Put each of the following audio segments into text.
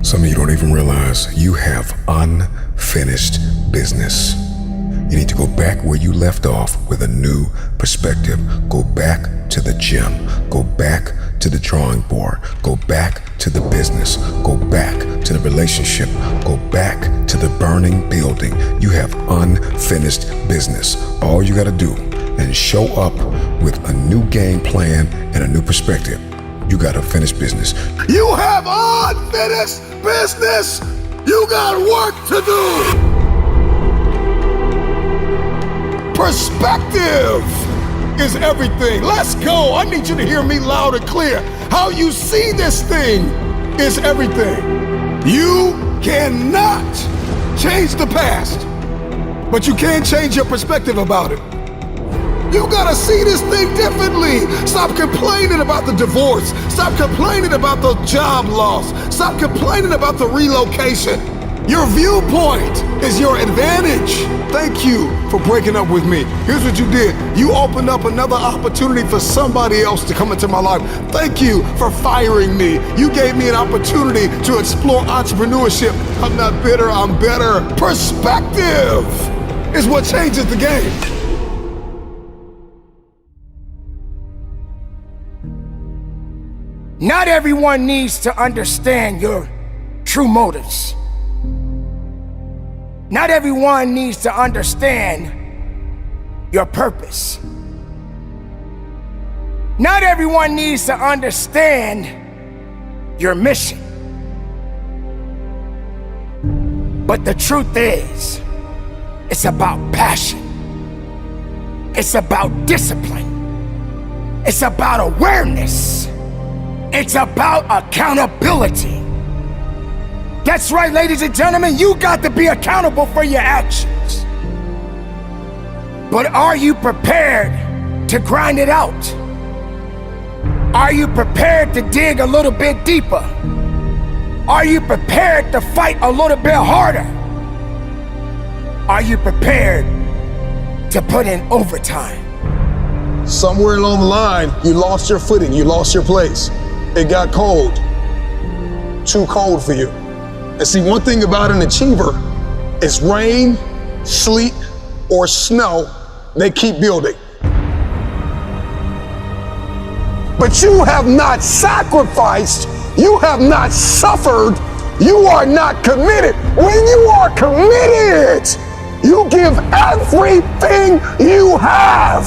Some of you don't even realize you have unfinished business. You need to go back where you left off with a new perspective. Go back to the gym. Go back to the drawing board. Go back to the business. Go back to the relationship. Go back to the burning building. You have unfinished business. All you got to do is show up with a new game plan and a new perspective. You got to finish business. You have unfinished business. You got work to do. Perspective is everything. Let's go. I need you to hear me loud and clear. How you see this thing is everything. You cannot change the past, but you can change your perspective about it. You gotta see this thing differently. Stop complaining about the divorce. Stop complaining about the job loss. Stop complaining about the relocation. Your viewpoint is your advantage. Thank you for breaking up with me. Here's what you did. You opened up another opportunity for somebody else to come into my life. Thank you for firing me. You gave me an opportunity to explore entrepreneurship. I'm not bitter, I'm better. Perspective is what changes the game. Not everyone needs to understand your true motives. Not everyone needs to understand your purpose. Not everyone needs to understand your mission. But the truth is, it's about passion. It's about discipline. It's about awareness. It's about accountability. That's right, ladies and gentlemen, you got to be accountable for your actions. But are you prepared to grind it out? Are you prepared to dig a little bit deeper? Are you prepared to fight a little bit harder? Are you prepared to put in overtime? Somewhere along the line, you lost your footing, you lost your place. It got cold, too cold for you. And see, one thing about an achiever is rain, sleet, or snow, they keep building. But you have not sacrificed, you have not suffered, you are not committed. When you are committed, you give everything you have.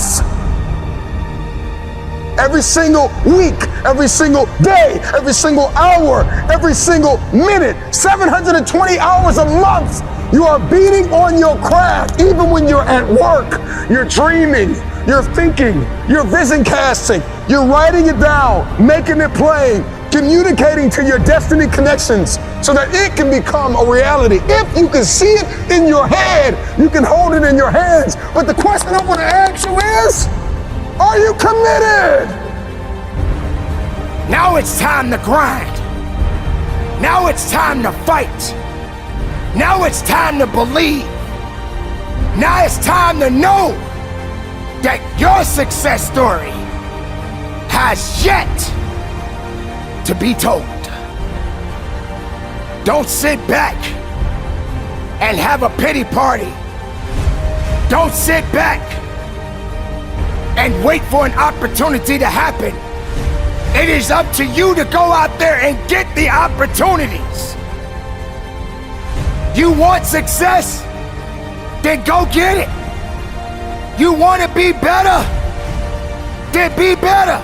Every single week, every single day, every single hour, every single minute, 720 hours a month, you are beating on your craft. Even when you're at work, you're dreaming, you're thinking, you're vision casting, you're writing it down, making it plain, communicating to your destiny connections so that it can become a reality. If you can see it in your head, you can hold it in your hands. But the question I want to ask you is, are you committed? Now it's time to grind. Now it's time to fight. Now it's time to believe. Now it's time to know that your success story has yet to be told. Don't sit back and have a pity party. Don't sit back and wait for an opportunity to happen. It is up to you to go out there and get the opportunities. You want success? Then go get it. You want to be better? Then be better.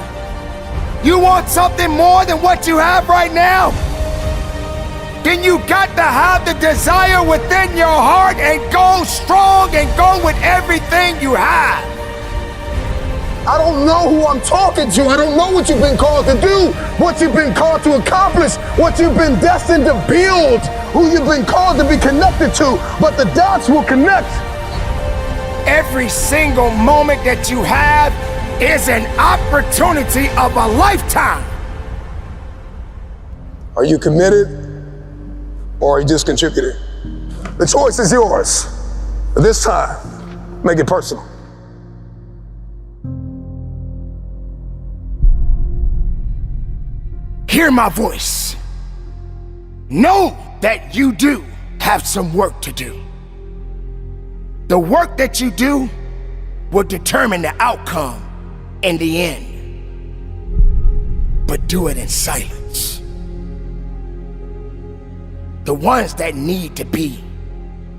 You want something more than what you have right now? Then you got to have the desire within your heart and go strong and go with everything you have. I don't know who I'm talking to. I don't know what you've been called to do, what you've been called to accomplish, what you've been destined to build, who you've been called to be connected to, but the dots will connect. Every single moment that you have is an opportunity of a lifetime. Are you committed or are you just contributing? The choice is yours. But this time, make it personal. Hear my voice. know that you do have some work to do. The work that you do will determine the outcome in the end. But do it in silence. The ones that need to be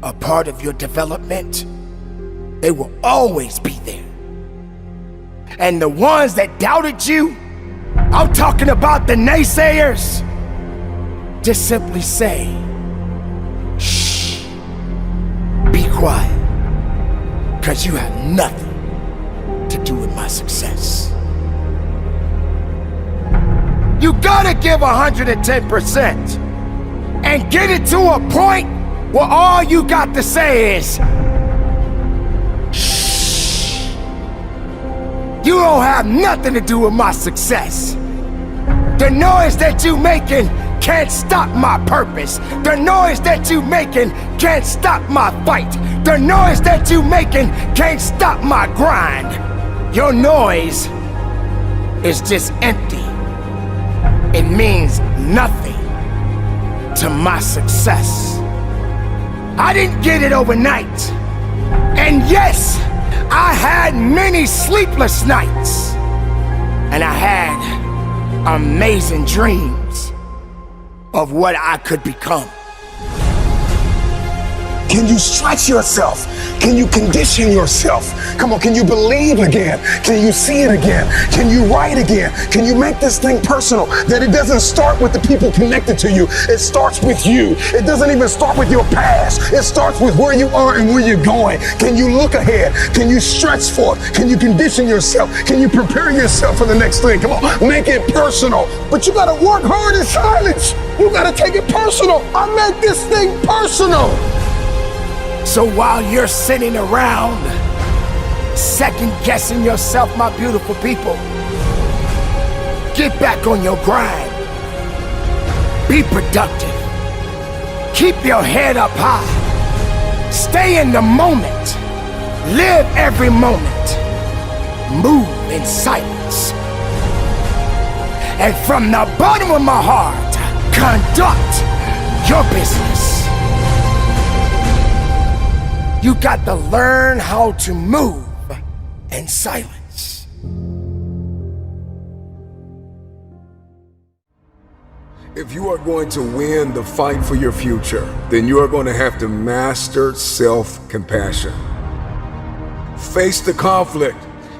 a part of your development, they will always be there. And the ones that doubted you, I'm talking about the naysayers, just simply say, shh, be quiet, because you have nothing to do with my success. You gotta give 110% and get it to a point where all you got to say is, shh. You don't have nothing to do with my success. The noise that you making can't stop my purpose. The noise that you making can't stop my fight. The noise that you making can't stop my grind. Your noise is just empty. It means nothing to my success. I didn't get it overnight. And yes, I had many sleepless nights. And I had amazing dreams of what I could become. Can you stretch yourself? Can you condition yourself? Come on, can you believe again? Can you see it again? Can you write again? Can you make this thing personal? That it doesn't start with the people connected to you. It starts with you. It doesn't even start with your past. It starts with where you are and where you're going. Can you look ahead? Can you stretch for it? Can you condition yourself? Can you prepare yourself for the next thing? Come on, make it personal. But you gotta work hard in silence. You gotta take it personal. I make this thing personal. So while you're sitting around second guessing yourself, my beautiful people, get back on your grind. Be productive. Keep your head up high. Stay in the moment. Live every moment. Move in silence. And from the bottom of my heart, conduct your business. You got to learn how to move in silence. If you are going to win the fight for your future, then you are going to have to master self-compassion. Face the conflict.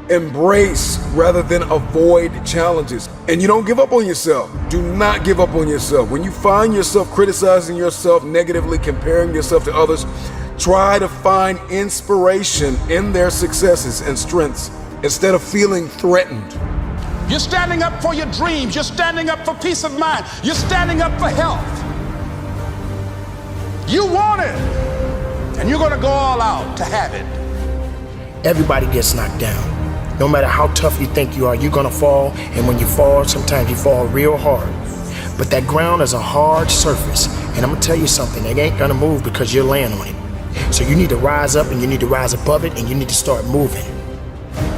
Embrace rather than avoid challenges. And you don't give up on yourself. Do not give up on yourself. When you find yourself criticizing yourself negatively, comparing yourself to others, try to find inspiration in their successes and strengths instead of feeling threatened. You're standing up for your dreams. You're standing up for peace of mind. You're standing up for health. You want it, and you're going to go all out to have it. Everybody gets knocked down. No matter how tough you think you are, you're gonna fall. And when you fall, sometimes you fall real hard. But that ground is a hard surface. And I'm gonna tell you something, it ain't gonna move because you're laying on it. So you need to rise up and you need to rise above it and you need to start moving.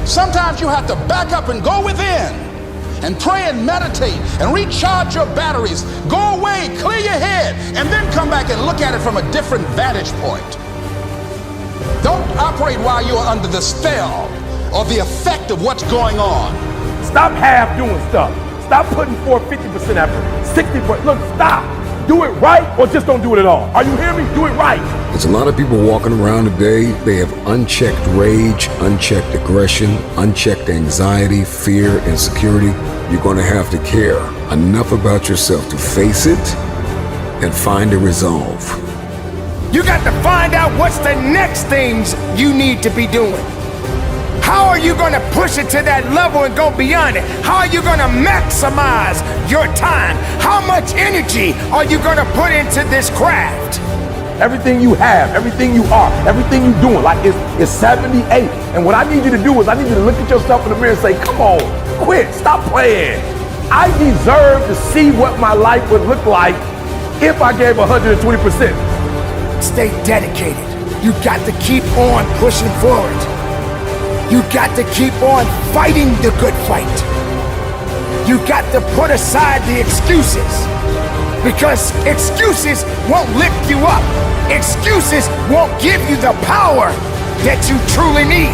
Sometimes you have to back up and go within and pray and meditate and recharge your batteries. Go away, clear your head, and then come back and look at it from a different vantage point. Don't operate while you're under the spell or the effect of what's going on. Stop half doing stuff. Stop putting forth 50% effort, 60%. Look, stop. Do it right or just don't do it at all. Are you hearing me? Do it right. There's a lot of people walking around today. They have unchecked rage, unchecked aggression, unchecked anxiety, fear, insecurity. You're going to have to care enough about yourself to face it and find a resolve. You got to find out what's the next things you need to be doing. How are you going to push it to that level and go beyond it? How are you going to maximize your time? How much energy are you going to put into this craft? Everything you have, everything you are, everything you're doing, like it's 78. And what I need you to do is I need you to look at yourself in the mirror and say, come on, quit, stop playing. I deserve to see what my life would look like if I gave 120%. Stay dedicated. You got to keep on pushing forward. You got to keep on fighting the good fight. You got to put aside the excuses Because excuses won't lift you up. Excuses won't give you the power that you truly need.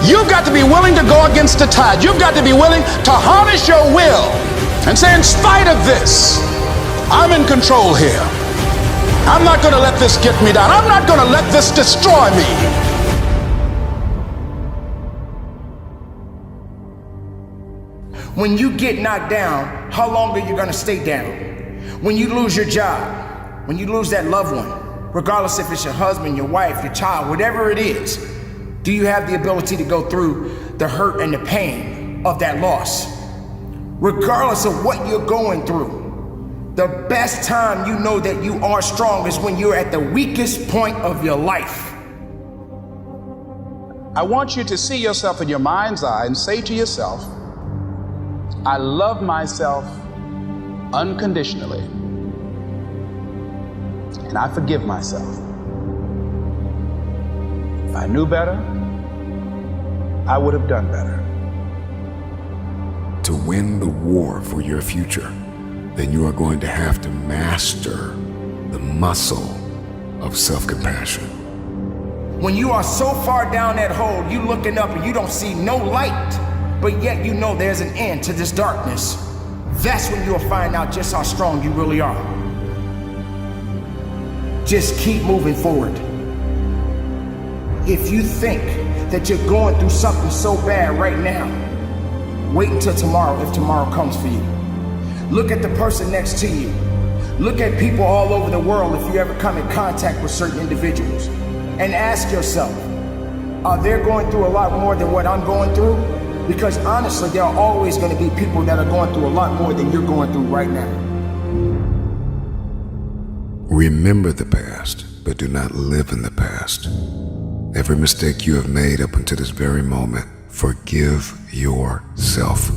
You've got to be willing to go against the tide. You've got to be willing to harness your will and say, in spite of this, I'm in control here. I'm not going to let this get me down. I'm not going to let this destroy me. When you get knocked down, how long are you gonna stay down? When you lose your job, when you lose that loved one, regardless if it's your husband, your wife, your child, whatever it is, do you have the ability to go through the hurt and the pain of that loss? Regardless of what you're going through, the best time you know that you are strong is when you're at the weakest point of your life. I want you to see yourself in your mind's eye and say to yourself, I love myself unconditionally, and I forgive myself. If I knew better, I would have done better. To win the war for your future, then you are going to have to master the muscle of self-compassion. When you are so far down that hole, you looking up and you don't see no light, but yet you know there's an end to this darkness. That's when you'll find out just how strong you really are. Just keep moving forward. If you think that you're going through something so bad right now, wait until tomorrow if tomorrow comes for you. Look at the person next to you. Look at people all over the world if you ever come in contact with certain individuals. And ask yourself, are they going through a lot more than what I'm going through? Because honestly, there are always going to be people that are going through a lot more than you're going through right now. Remember the past, but do not live in the past. Every mistake you have made up until this very moment, forgive yourself.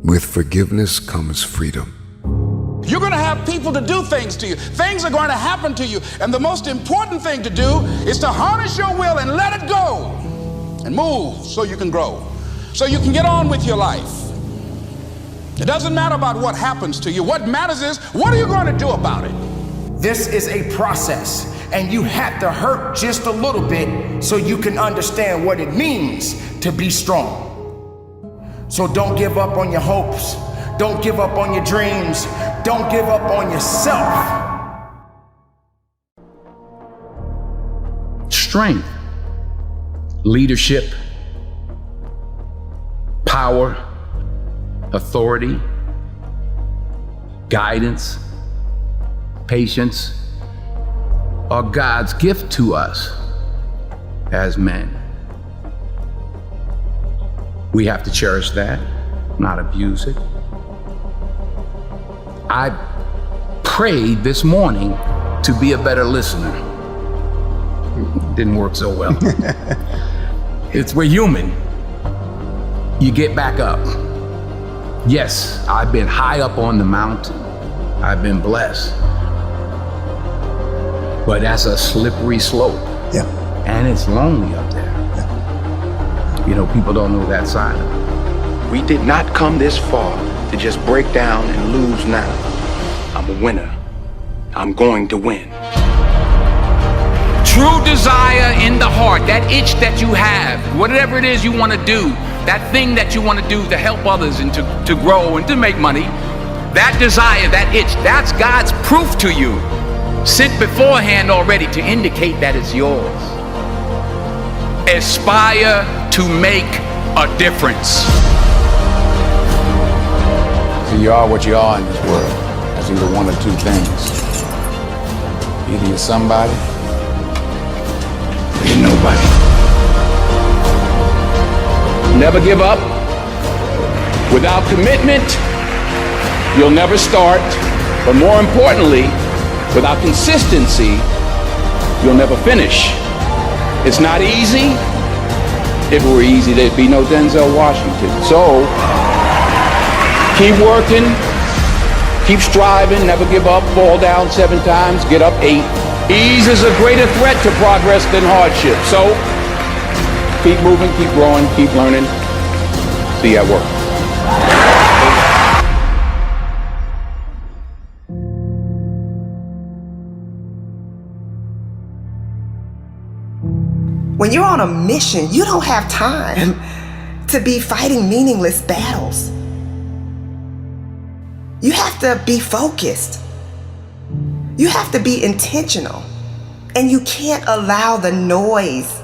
With forgiveness comes freedom. You're going to have people to do things to you. Things are going to happen to you. And the most important thing to do is to harness your will and let it go. And move so you can grow, so you can get on with your life. It doesn't matter about what happens to you. What matters is, what are you going to do about it? This is a process, and you have to hurt just a little bit so you can understand what it means to be strong. So don't give up on your hopes. Don't give up on your dreams. Don't give up on yourself. Strength, leadership, power, authority, guidance, patience are God's gift to us as men. We have to cherish that, not abuse it. I prayed this morning to be a better listener. It didn't work so well. We're human. You get back up. Yes, I've been high up on the mountain. I've been blessed. But that's a slippery slope. Yeah. And it's lonely up there. Yeah. You know, people don't know that side of it. We did not come this far to just break down and lose now. I'm a winner. I'm going to win. True desire in the heart, that itch that you have, whatever it is you want to do, that thing that you want to do to help others and to grow and to make money, that desire, that itch, that's God's proof to you. Sent beforehand already to indicate that it's yours. Aspire to make a difference. So you are what you are in this world. That's either one or two things. Either you're somebody or you're nobody. Never give up. Without commitment, you'll never start. But more importantly, without consistency, you'll never finish. It's not easy. If it were easy, there'd be no Denzel Washington. So, keep working, keep striving, never give up, fall down 7 times, get up 8. Ease is a greater threat to progress than hardship. So, keep moving, keep growing, keep learning. See you at work. When you're on a mission, you don't have time to be fighting meaningless battles. You have to be focused. You have to be intentional. And you can't allow the noise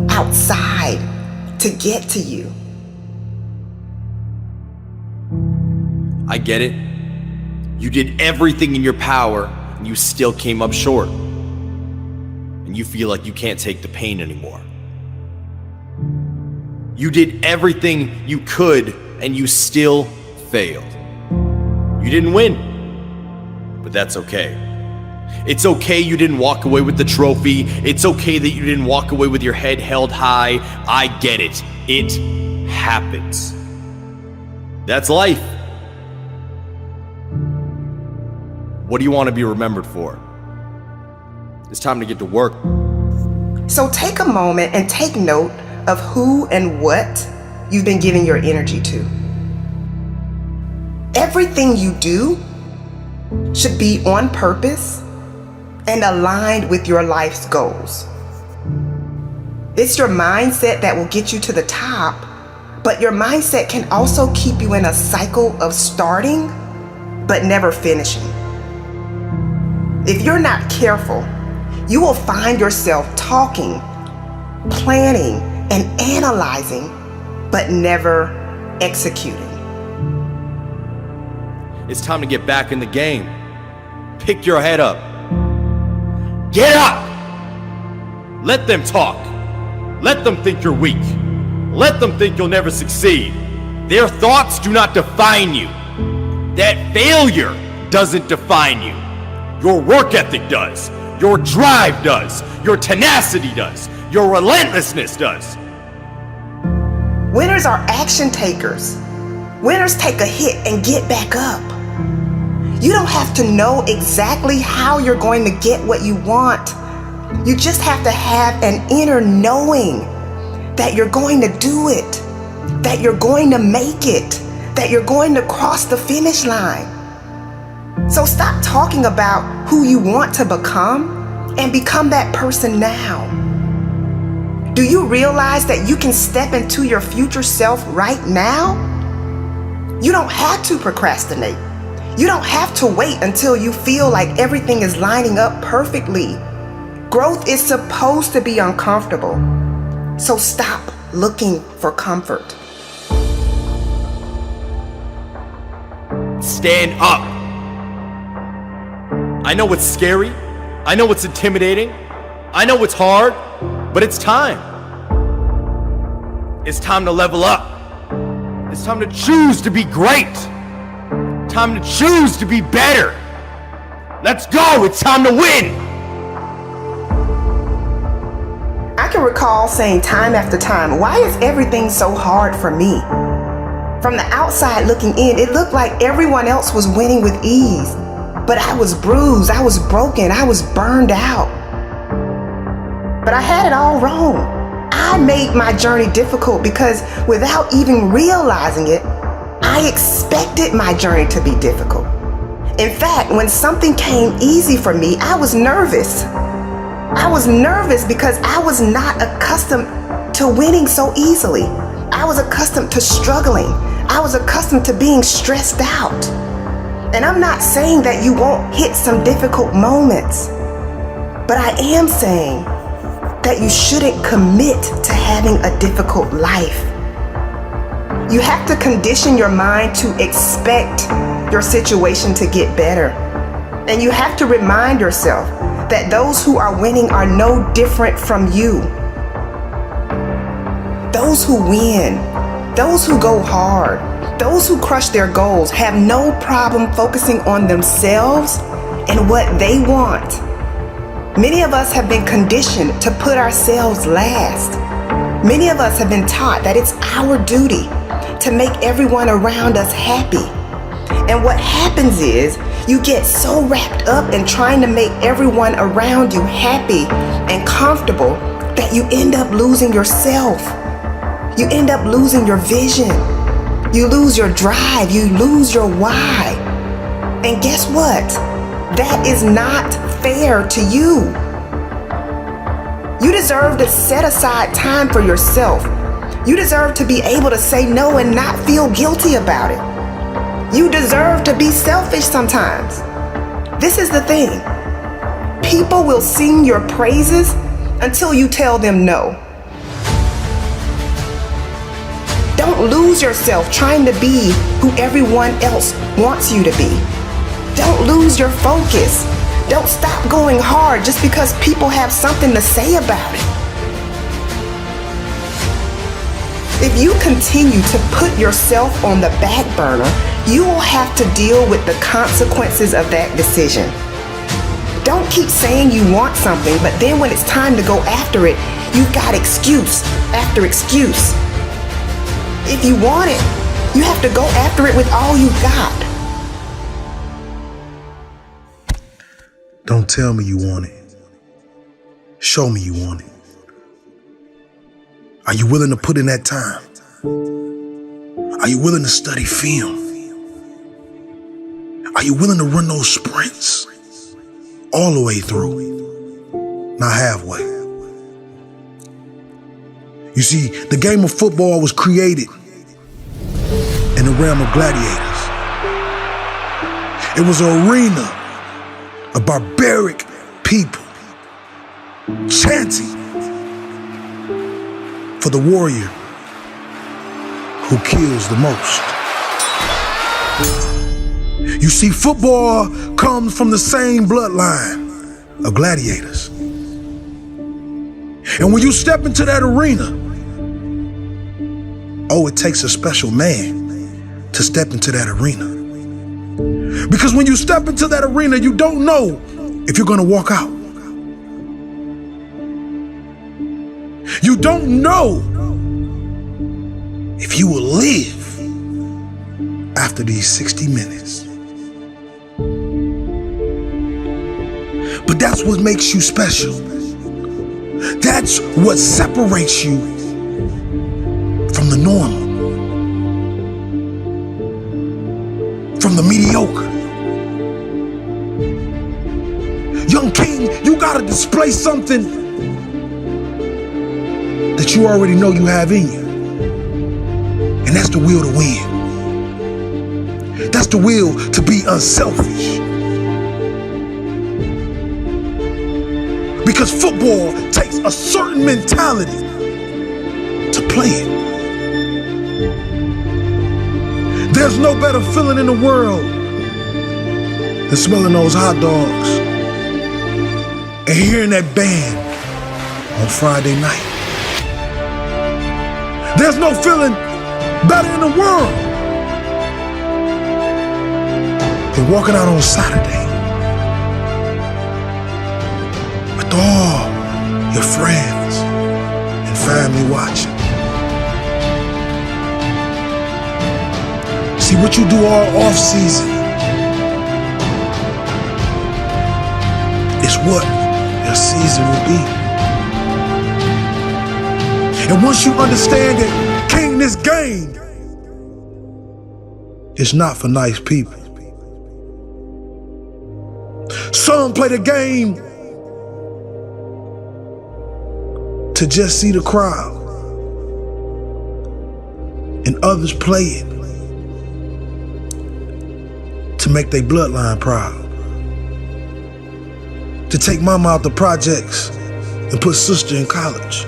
outside to get to you. I get it. You did everything in your power and you still came up short. And you feel like you can't take the pain anymore. You did everything you could and you still failed. You didn't win, but that's okay. It's okay you didn't walk away with the trophy. It's okay that you didn't walk away with your head held high. I get it. It happens. That's life. What do you want to be remembered for? It's time to get to work. So take a moment and take note of who and what you've been giving your energy to. Everything you do should be on purpose and aligned with your life's goals. It's your mindset that will get you to the top, but your mindset can also keep you in a cycle of starting but never finishing. If you're not careful, you will find yourself talking, planning, and analyzing, but never executing. It's time to get back in the game. Pick your head up. Get up! Let them talk. Let them think you're weak. Let them think you'll never succeed. Their thoughts do not define you. That failure doesn't define you. Your work ethic does. Your drive does. Your tenacity does. Your relentlessness does. Winners are action takers. Winners take a hit and get back up. You don't have to know exactly how you're going to get what you want. You just have to have an inner knowing that you're going to do it, that you're going to make it, that you're going to cross the finish line. So stop talking about who you want to become and become that person now. Do you realize that you can step into your future self right now? You don't have to procrastinate. You don't have to wait until you feel like everything is lining up perfectly. Growth is supposed to be uncomfortable. So stop looking for comfort. Stand up. I know it's scary. I know it's intimidating. I know it's hard, but it's time. It's time to level up. It's time to choose to be great. Time to choose to be better. Let's go. It's time to win. I can recall saying time after time, why is everything so hard for me? From the outside looking in, it looked like everyone else was winning with ease. But I was bruised, I was broken, I was burned out. But I had it all wrong. I made my journey difficult because without even realizing it, I expected my journey to be difficult. In fact, when something came easy for me, I was nervous. I was nervous because I was not accustomed to winning so easily. I was accustomed to struggling. I was accustomed to being stressed out. And I'm not saying that you won't hit some difficult moments, but I am saying that you shouldn't commit to having a difficult life. You have to condition your mind to expect your situation to get better. And you have to remind yourself that those who are winning are no different from you. Those who win, those who go hard, those who crush their goals have no problem focusing on themselves and what they want. Many of us have been conditioned to put ourselves last. Many of us have been taught that it's our duty to make everyone around us happy. And what happens is you get so wrapped up in trying to make everyone around you happy and comfortable that you end up losing yourself. You end up losing your vision. You lose your drive. You lose your why. And guess what? That is not fair to you. You deserve to set aside time for yourself. You deserve to be able to say no and not feel guilty about it. You deserve to be selfish sometimes. This is the thing. People will sing your praises until you tell them no. Don't lose yourself trying to be who everyone else wants you to be. Don't lose your focus. Don't stop going hard just because people have something to say about it. If you continue to put yourself on the back burner, you will have to deal with the consequences of that decision. Don't keep saying you want something, but then when it's time to go after it, you've got excuse after excuse. If you want it, you have to go after it with all you got. Don't tell me you want it. Show me you want it. Are you willing to put in that time? Are you willing to study film? Are you willing to run those sprints all the way through, not halfway? You see, the game of football was created in the realm of gladiators. It was an arena of barbaric people chanting for the warrior who kills the most. You see, football comes from the same bloodline of gladiators. And when you step into that arena, oh, it takes a special man to step into that arena. Because when you step into that arena, you don't know if you're gonna walk out. You don't know if you will live after these 60 minutes. But that's what makes you special. That's what separates you from the normal, from the mediocre. Young king, you gotta display something that you already know you have in you. And that's the will to win. That's the will to be unselfish. Because football takes a certain mentality to play it. There's no better feeling in the world than smelling those hot dogs and hearing that band on Friday night. There's no feeling better in the world than walking out on Saturday with all your friends and family watching. See, what you do all off season is what your season will be. And once you understand that, King, this game is not for nice people. Some play the game to just see the crowd, and others play it to make their bloodline proud. To take mama out the projects and put sister in college.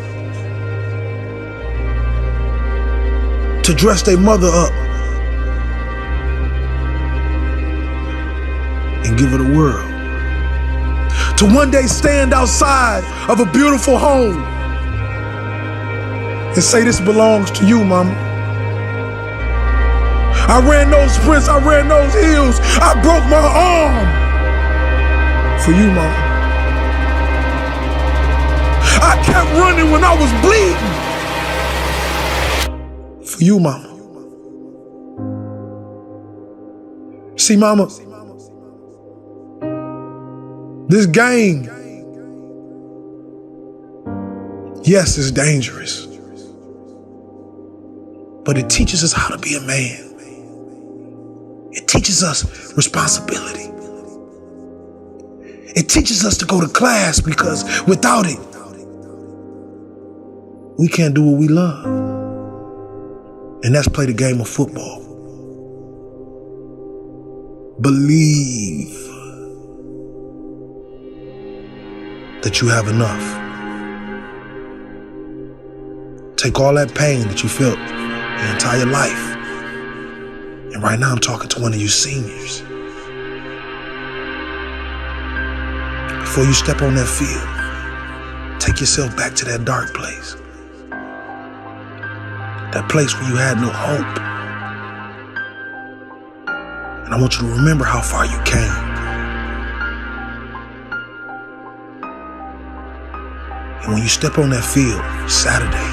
To dress their mother up and give her the world. To one day stand outside of a beautiful home and say, this belongs to you, mama. I ran those sprints, I ran those hills, I broke my arm for you, mama. I kept running when I was bleeding for you, mama. See, mama, this game, yes, it's dangerous, but it teaches us how to be a man. It teaches us responsibility. It teaches us to go to class, because without it, we can't do what we love. And that's play the game of football. Believe that you have enough. Take all that pain that you felt your entire life. And right now I'm talking to one of you seniors. Before you step on that field, take yourself back to that dark place. That place where you had no hope. And I want you to remember how far you came. And when you step on that field, Saturday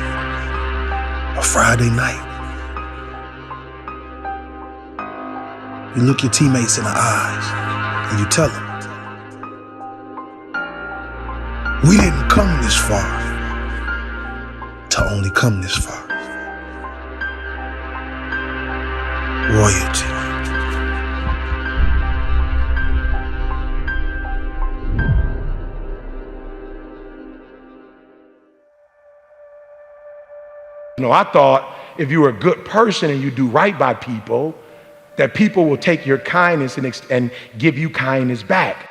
or Friday night, you look your teammates in the eyes and you tell them, we didn't come this far to only come this far. Royalty. You know, I thought if you were a good person and you do right by people, that people will take your kindness and give you kindness back.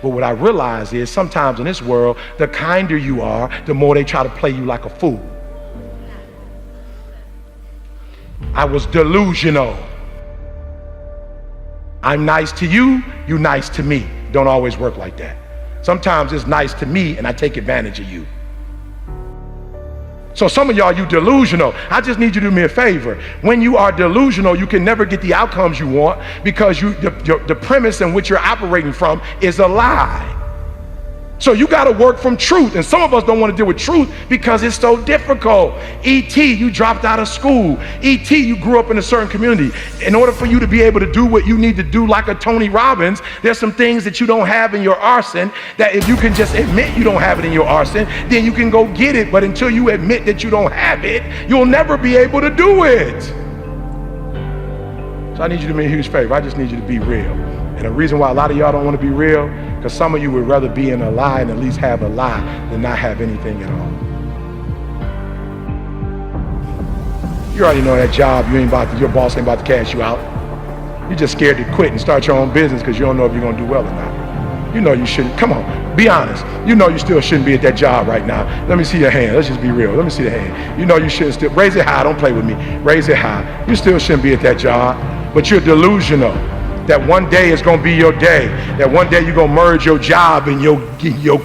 But what I realize is sometimes in this world, the kinder you are, the more they try to play you like a fool. I was delusional. I'm nice to you, you nice to me. Don't always work like that. Sometimes it's nice to me and I take advantage of you. So some of y'all, you delusional. I just need you to do me a favor. When you are delusional, you can never get the outcomes you want because the premise in which you're operating from is a lie. So you got to work from truth. And some of us don't want to deal with truth because it's so difficult. E.T., you dropped out of school. E.T., you grew up in a certain community. In order for you to be able to do what you need to do like a Tony Robbins, there's some things that you don't have in your arsenal that if you can just admit you don't have it in your arsenal, then you can go get it. But until you admit that you don't have it, you'll never be able to do it. So I need you to do me a huge favor. I just need you to be real. And the reason why a lot of y'all don't want to be real, because some of you would rather be in a lie and at least have a lie than not have anything at all. You already know that job, your boss ain't about to cash you out. You're just scared to quit and start your own business because you don't know if you're going to do well or not. You know you shouldn't. Come on, be honest. You know you still shouldn't be at that job right now. Let me see your hand. Let's just be real. Let me see the hand. You know you shouldn't still. Raise it high. Don't play with me. Raise it high. You still shouldn't be at that job, but you're delusional. That one day is going to be your day. That one day you're going to merge your job and your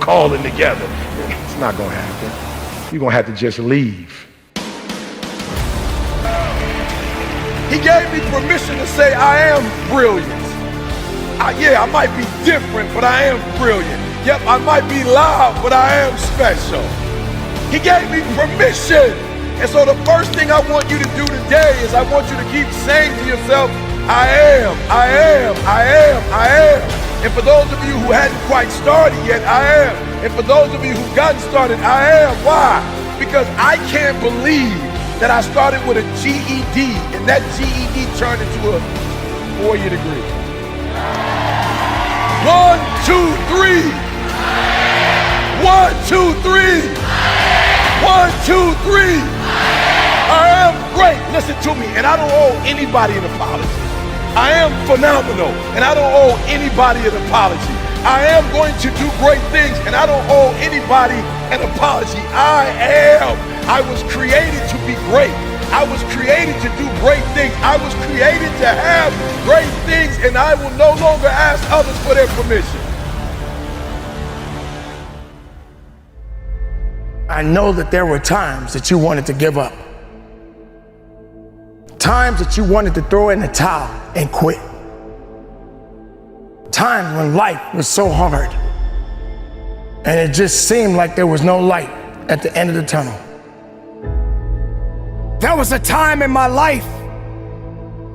calling together. It's not going to happen. You're going to have to just leave. He gave me permission to say I am brilliant. I might be different, but I am brilliant. Yep, I might be loud, but I am special. He gave me permission. And so the first thing I want you to do today is I want you to keep saying to yourself, I am. And for those of you who hadn't quite started yet, I am. And for those of you who've gotten started, I am. Why? Because I can't believe that I started with a GED and that GED turned into a 4-year degree. 1, 2, 3. 1, 2, 3. 1, 2, 3. I am great. Listen to me. And I don't owe anybody an apology. I am phenomenal, and I don't owe anybody an apology. I am going to do great things, and I don't owe anybody an apology. I am. I was created to be great. I was created to do great things. I was created to have great things, and I will no longer ask others for their permission. I know that there were times that you wanted to give up. Times that you wanted to throw in the towel and quit. Times when life was so hard and it just seemed like there was no light at the end of the tunnel. There was a time in my life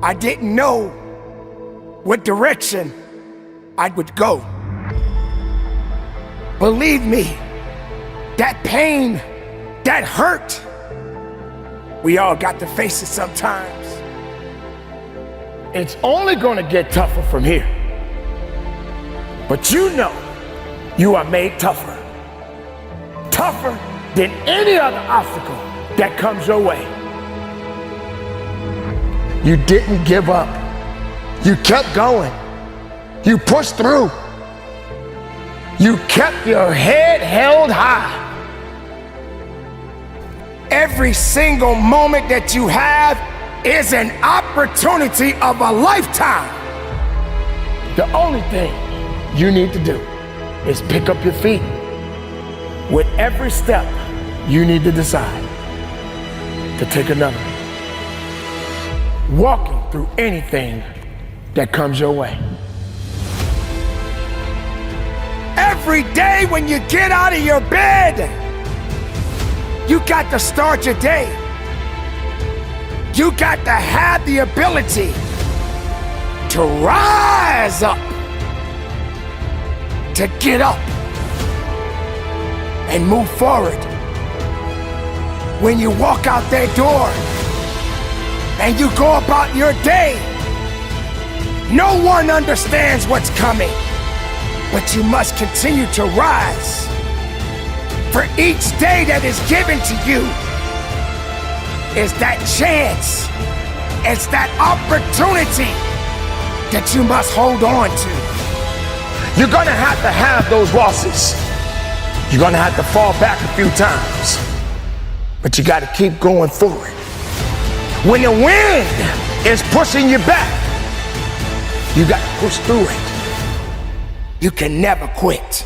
I didn't know what direction I would go. Believe me, that pain, that hurt, we all got to face it sometimes. It's only gonna get tougher from here. But you know you are made tougher. Tougher than any other obstacle that comes your way. You didn't give up. You kept going. You pushed through. You kept your head held high. Every single moment that you have is an opportunity of a lifetime. The only thing you need to do is pick up your feet. With every step, you need to decide to take another. Walking through anything that comes your way. Every day when you get out of your bed, you got to start your day. You got to have the ability to rise up, to get up and move forward. When you walk out that door and you go about your day, no one understands what's coming, but you must continue to rise. For each day that is given to you is that chance, it's that opportunity that you must hold on to. You're gonna have those losses. You're gonna have to fall back a few times, but you gotta keep going forward. When the wind is pushing you back, you gotta push through it. You can never quit.